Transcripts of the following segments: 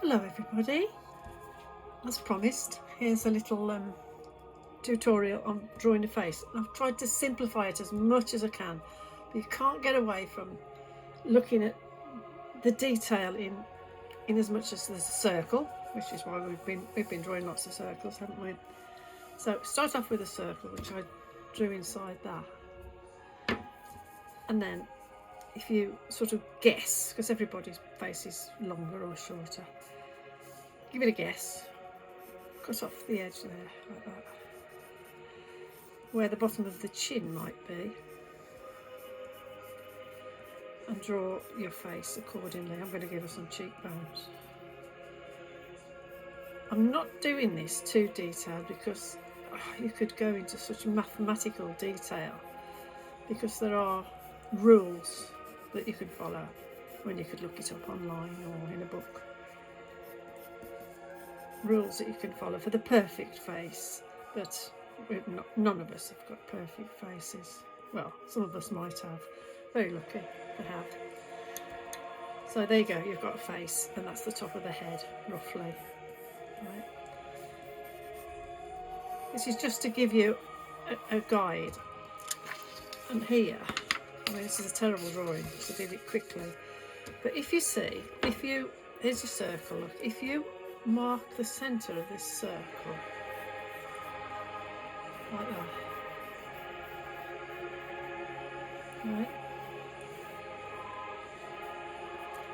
Hello everybody, as promised, here's a little tutorial on drawing a face. I've tried to simplify it as much as I can, but you can't get away from looking at the detail in as much as there's a circle, which is why we've been drawing lots of circles, haven't we? So start off with a circle, which I drew inside that, and then if you sort of guess, because everybody's face is longer or shorter, give it a guess. Cut off the edge there, like that, where the bottom of the chin might be, and draw your face accordingly. I'm going to give her some cheekbones. I'm not doing this too detailed because you could go into such mathematical detail, because there are rules that you can follow when you could look it up online or in a book. Rules that you can follow for the perfect face, but none of us have got perfect faces. Well, some of us might have. Very lucky to have. So there you go, you've got a face, and that's the top of the head, roughly. Right. This is just to give you a guide. And here, I mean, this is a terrible drawing, so I did it quickly. But if you see, here's your circle, look, if you mark the centre of this circle, like that, right?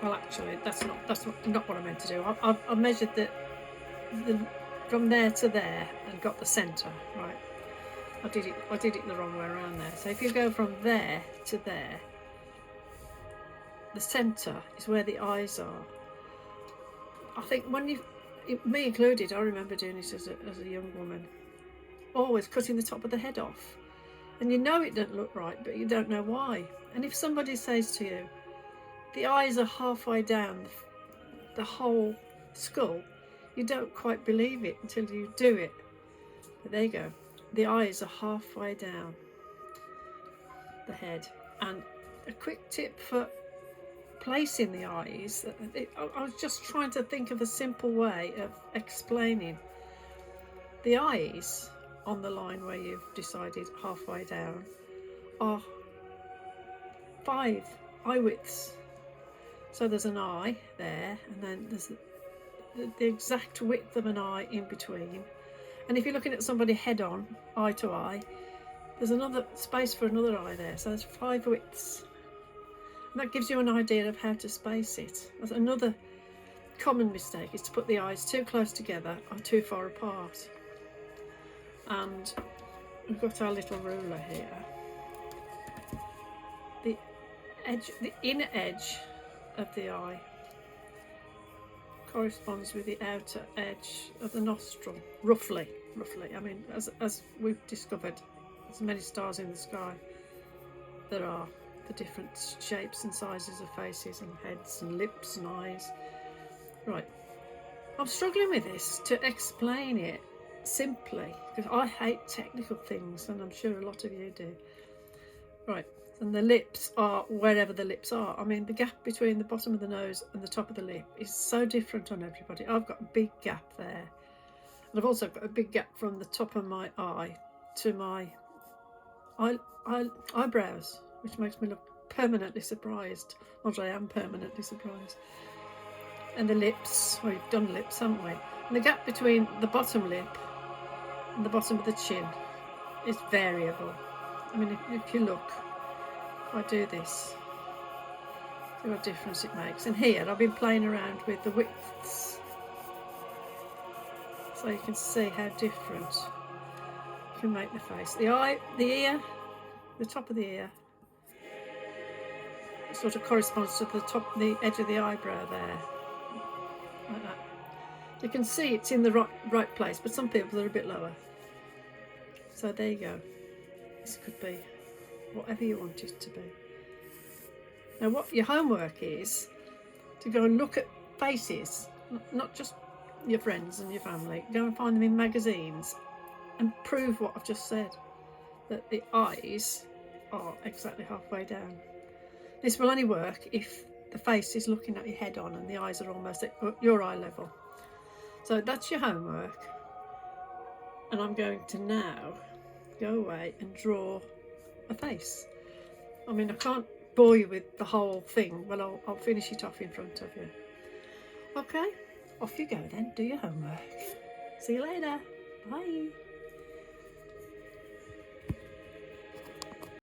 Well, actually, that's not what I meant to do. I measured the from there to there and got the centre, right? I did it the wrong way around there. So if you go from there to there, the centre is where the eyes are. I think when me included, I remember doing this as a young woman, always cutting the top of the head off, and you know it doesn't look right, but you don't know why. And if somebody says to you, the eyes are halfway down the whole skull, you don't quite believe it until you do it. But there you go, the eyes are halfway down the head. And a quick tip for placing the eyes, I was just trying to think of a simple way of explaining. The eyes on the line where you've decided halfway down are 5 eye widths. So there's an eye there, and then there's the exact width of an eye in between. And if you're looking at somebody head on, eye to eye, there's another space for another eye there. So there's 5 widths. And that gives you an idea of how to space it. That's another common mistake, is to put the eyes too close together or too far apart. And we've got our little ruler here. The inner edge of the eye corresponds with the outer edge of the nostril, roughly. I mean, as we've discovered, there's many stars in the sky. There are the different shapes and sizes of faces and heads and lips and eyes. Right, I'm struggling with this to explain it simply, because I hate technical things, and I'm sure a lot of you do. Right, and the lips are wherever the lips are. I mean, the gap between the bottom of the nose and the top of the lip is so different on everybody. I've got a big gap there, and I've also got a big gap from the top of my eye to my eyebrows, which makes me look permanently surprised. Not I am permanently surprised. And the lips, well, we've done lips, haven't we? And the gap between the bottom lip and the bottom of the chin is variable. I mean, if you look, if I do this, see what difference it makes. And here I've been playing around with the widths, so you can see how different you can make the face. The eye, the ear, the top of the ear sort of corresponds to the edge of the eyebrow there, like that. You can see it's in the right place, but some people are a bit lower. So there you go. This could be whatever you want it to be. Now, what your homework is to go and look at faces, not just your friends and your family. Go and find them in magazines and prove what I've just said, that the eyes are exactly halfway down. This will only work if the face is looking at you head on and the eyes are almost at your eye level. So that's your homework. And I'm going to now go away and draw a face. I mean, I can't bore you with the whole thing, but I'll finish it off in front of you. Okay, off you go then, do your homework. See you later. Bye.